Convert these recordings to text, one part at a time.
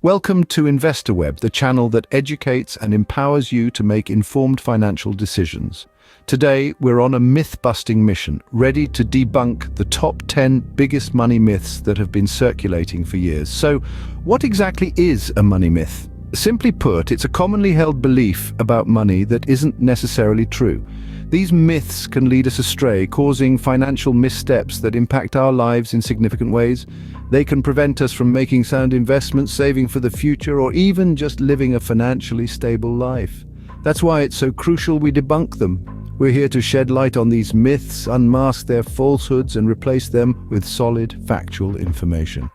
Welcome to InvestorWeb, the channel that educates and empowers you to make informed financial decisions. Today, we're on a myth-busting mission, ready to debunk the top 10 biggest money myths that have been circulating for years. So, what exactly is a money myth? Simply put, it's a commonly held belief about money that isn't necessarily true. These myths can lead us astray, causing financial missteps that impact our lives in significant ways. They can prevent us from making sound investments, saving for the future, or even just living a financially stable life. That's why it's so crucial we debunk them. We're here to shed light on these myths, unmask their falsehoods, and replace them with solid, factual information.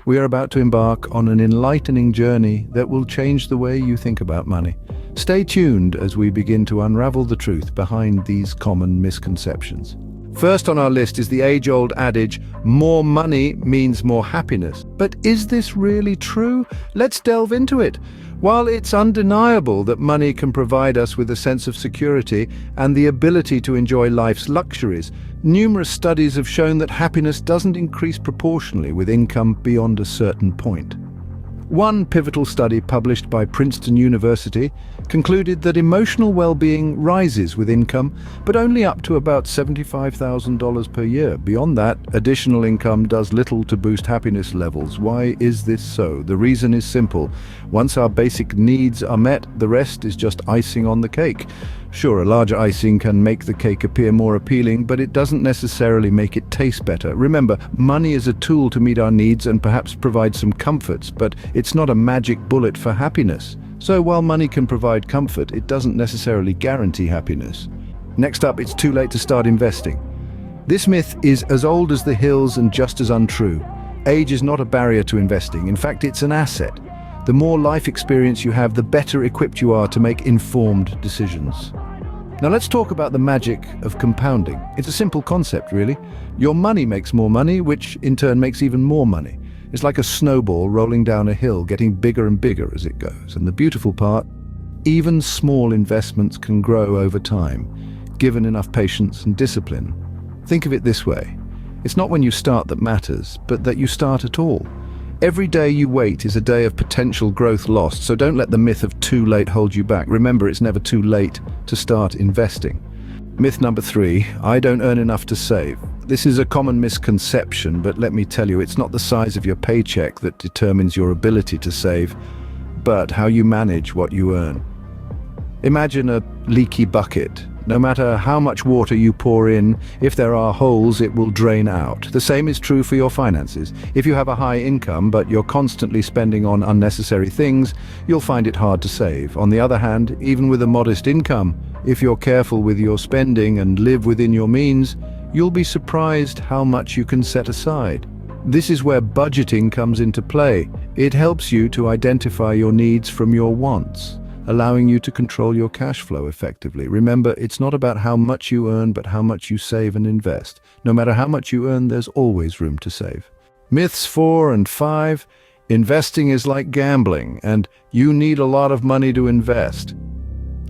We are about to embark on an enlightening journey that will change the way you think about money. Stay tuned as we begin to unravel the truth behind these common misconceptions. First on our list is the age-old adage, more money means more happiness. But is this really true? Let's delve into it. While it's undeniable that money can provide us with a sense of security and the ability to enjoy life's luxuries, numerous studies have shown that happiness doesn't increase proportionally with income beyond a certain point. One pivotal study published by Princeton University concluded that emotional well-being rises with income, but only up to about $75,000 per year. Beyond that, additional income does little to boost happiness levels. Why is this so? The reason is simple. Once our basic needs are met, the rest is just icing on the cake. Sure, a larger icing can make the cake appear more appealing, but it doesn't necessarily make it taste better. Remember, money is a tool to meet our needs and perhaps provide some comforts, but it's not a magic bullet for happiness. So while money can provide comfort, it doesn't necessarily guarantee happiness. Next up, it's too late to start investing. This myth is as old as the hills and just as untrue. Age is not a barrier to investing. In fact, it's an asset. The more life experience you have, the better equipped you are to make informed decisions. Now let's talk about the magic of compounding. It's a simple concept, really. Your money makes more money, which in turn makes even more money. It's like a snowball rolling down a hill, getting bigger and bigger as it goes. And the beautiful part, even small investments can grow over time, given enough patience and discipline. Think of it this way. It's not when you start that matters, but that you start at all. Every day you wait is a day of potential growth lost, so don't let the myth of too late hold you back. Remember, it's never too late to start investing. Myth number 3, I don't earn enough to save. This is a common misconception, but let me tell you, it's not the size of your paycheck that determines your ability to save, but how you manage what you earn. Imagine a leaky bucket. No matter how much water you pour in, if there are holes, it will drain out. The same is true for your finances. If you have a high income, but you're constantly spending on unnecessary things, you'll find it hard to save. On the other hand, even with a modest income, if you're careful with your spending and live within your means, you'll be surprised how much you can set aside. This is where budgeting comes into play. It helps you to identify your needs from your wants, allowing you to control your cash flow effectively. Remember, it's not about how much you earn, but how much you save and invest. No matter how much you earn, there's always room to save. Myths 4 and 5, investing is like gambling, and you need a lot of money to invest.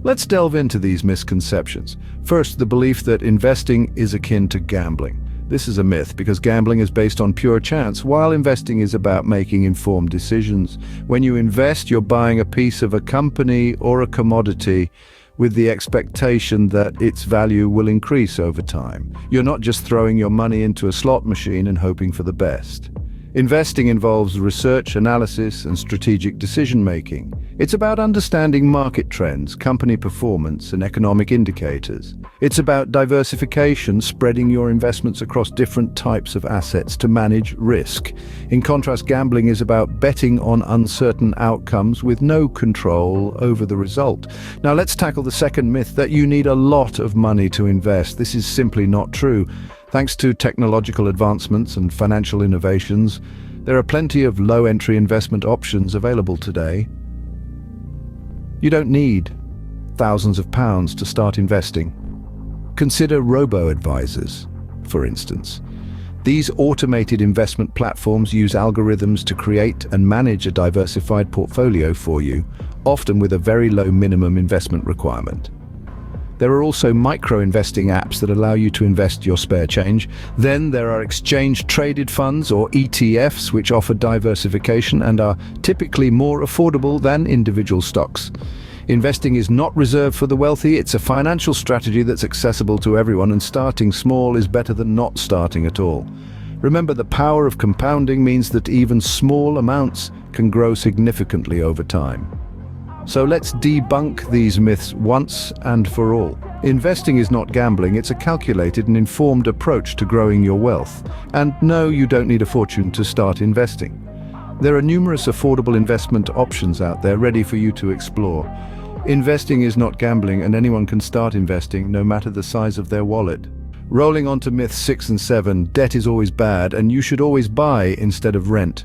Let's delve into these misconceptions. First, the belief that investing is akin to gambling. This is a myth because gambling is based on pure chance, while investing is about making informed decisions. When you invest, you're buying a piece of a company or a commodity with the expectation that its value will increase over time. You're not just throwing your money into a slot machine and hoping for the best. Investing involves research, analysis, and strategic decision-making. It's about understanding market trends, company performance, and economic indicators. It's about diversification, spreading your investments across different types of assets to manage risk. In contrast, gambling is about betting on uncertain outcomes with no control over the result. Now let's tackle the second myth, that you need a lot of money to invest. This is simply not true. Thanks to technological advancements and financial innovations, there are plenty of low-entry investment options available today. You don't need thousands of pounds to start investing. Consider robo-advisors, for instance. These automated investment platforms use algorithms to create and manage a diversified portfolio for you, often with a very low minimum investment requirement. There are also micro-investing apps that allow you to invest your spare change. Then there are exchange-traded funds, or ETFs, which offer diversification and are typically more affordable than individual stocks. Investing is not reserved for the wealthy. It's a financial strategy that's accessible to everyone, and starting small is better than not starting at all. Remember, the power of compounding means that even small amounts can grow significantly over time. So let's debunk these myths once and for all. Investing is not gambling, it's a calculated and informed approach to growing your wealth. And no, you don't need a fortune to start investing. There are numerous affordable investment options out there ready for you to explore. Investing is not gambling, and anyone can start investing, no matter the size of their wallet. Rolling on to myths 6 and 7, debt is always bad and you should always buy instead of rent.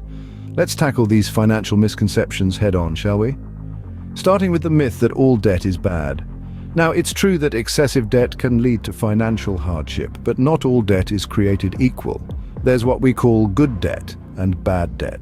Let's tackle these financial misconceptions head on, shall we? Starting with the myth that all debt is bad. Now, it's true that excessive debt can lead to financial hardship, but not all debt is created equal. There's what we call good debt and bad debt.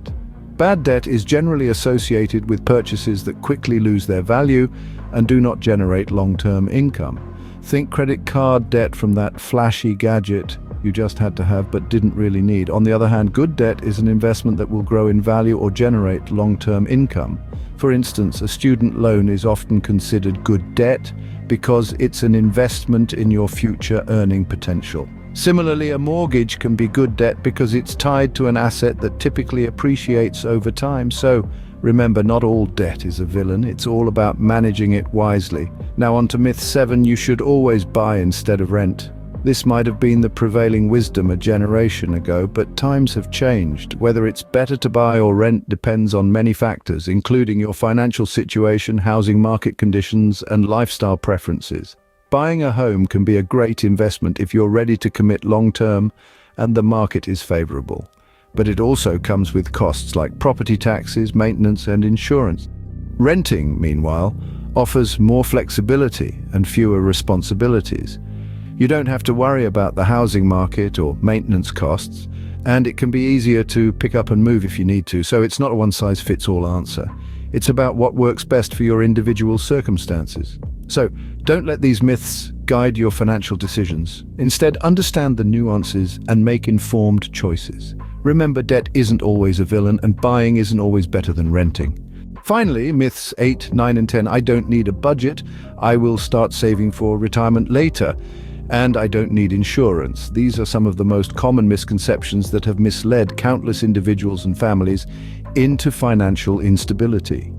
Bad debt is generally associated with purchases that quickly lose their value and do not generate long-term income. Think credit card debt from that flashy gadget you just had to have but didn't really need. On the other hand, good debt is an investment that will grow in value or generate long-term income. For instance, a student loan is often considered good debt because it's an investment in your future earning potential. Similarly, a mortgage can be good debt because it's tied to an asset that typically appreciates over time. So remember, not all debt is a villain. It's all about managing it wisely. Now on to myth 7, you should always buy instead of rent. This might have been the prevailing wisdom a generation ago, but times have changed. Whether it's better to buy or rent depends on many factors, including your financial situation, housing market conditions, and lifestyle preferences. Buying a home can be a great investment if you're ready to commit long-term and the market is favorable. But it also comes with costs like property taxes, maintenance, and insurance. Renting, meanwhile, offers more flexibility and fewer responsibilities. You don't have to worry about the housing market or maintenance costs, and it can be easier to pick up and move if you need to, so it's not a one-size-fits-all answer. It's about what works best for your individual circumstances. So, don't let these myths guide your financial decisions. Instead, understand the nuances and make informed choices. Remember, debt isn't always a villain, and buying isn't always better than renting. Finally, myths 8, 9, and 10. I don't need a budget. I will start saving for retirement later. And I don't need insurance. These are some of the most common misconceptions that have misled countless individuals and families into financial instability.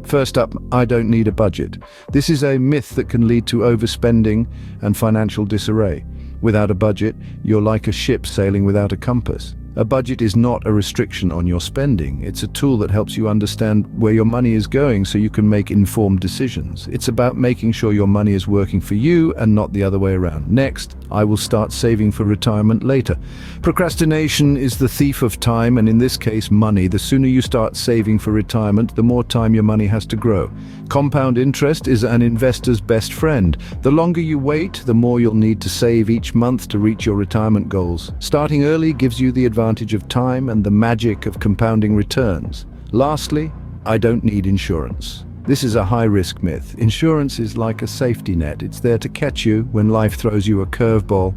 First up, I don't need a budget. This is a myth that can lead to overspending and financial disarray. Without a budget, you're like a ship sailing without a compass. A budget is not a restriction on your spending. It's a tool that helps you understand where your money is going so you can make informed decisions. It's about making sure your money is working for you and not the other way around. Next, I will start saving for retirement later. Procrastination is the thief of time, and in this case, money. The sooner you start saving for retirement, the more time your money has to grow. Compound interest is an investor's best friend. The longer you wait, the more you'll need to save each month to reach your retirement goals. Starting early gives you the advantage of time and the magic of compounding returns. Lastly, I don't need insurance. This is a high-risk myth. Insurance is like a safety net. It's there to catch you when life throws you a curveball.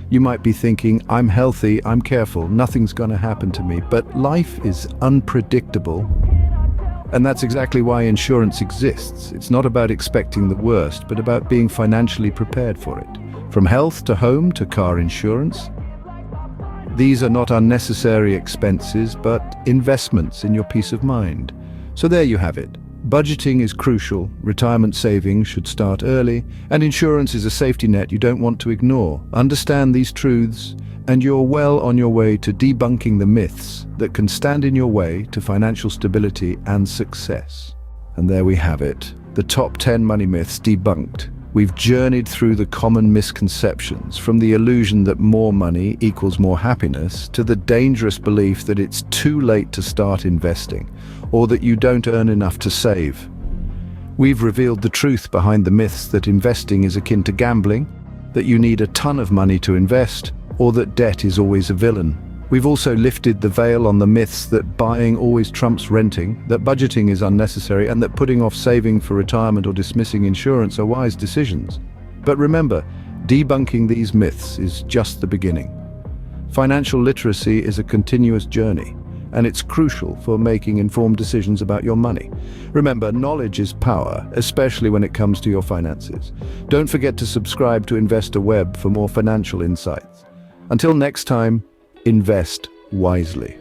You might be thinking, I'm healthy, I'm careful, nothing's gonna happen to me. But life is unpredictable. And that's exactly why insurance exists. It's not about expecting the worst, but about being financially prepared for it. From health to home to car insurance, these are not unnecessary expenses, but investments in your peace of mind. So there you have it. Budgeting is crucial, retirement savings should start early, and insurance is a safety net you don't want to ignore. Understand these truths, and you're well on your way to debunking the myths that can stand in your way to financial stability and success. And there we have it, the top 10 money myths debunked. We've journeyed through the common misconceptions, from the illusion that more money equals more happiness, to the dangerous belief that it's too late to start investing, or that you don't earn enough to save. We've revealed the truth behind the myths that investing is akin to gambling, that you need a ton of money to invest, or that debt is always a villain. We've also lifted the veil on the myths that buying always trumps renting, that budgeting is unnecessary, and that putting off saving for retirement or dismissing insurance are wise decisions. But remember, debunking these myths is just the beginning. Financial literacy is a continuous journey, and it's crucial for making informed decisions about your money. Remember, knowledge is power, especially when it comes to your finances. Don't forget to subscribe to Investor Web for more financial insights. Until next time, invest wisely.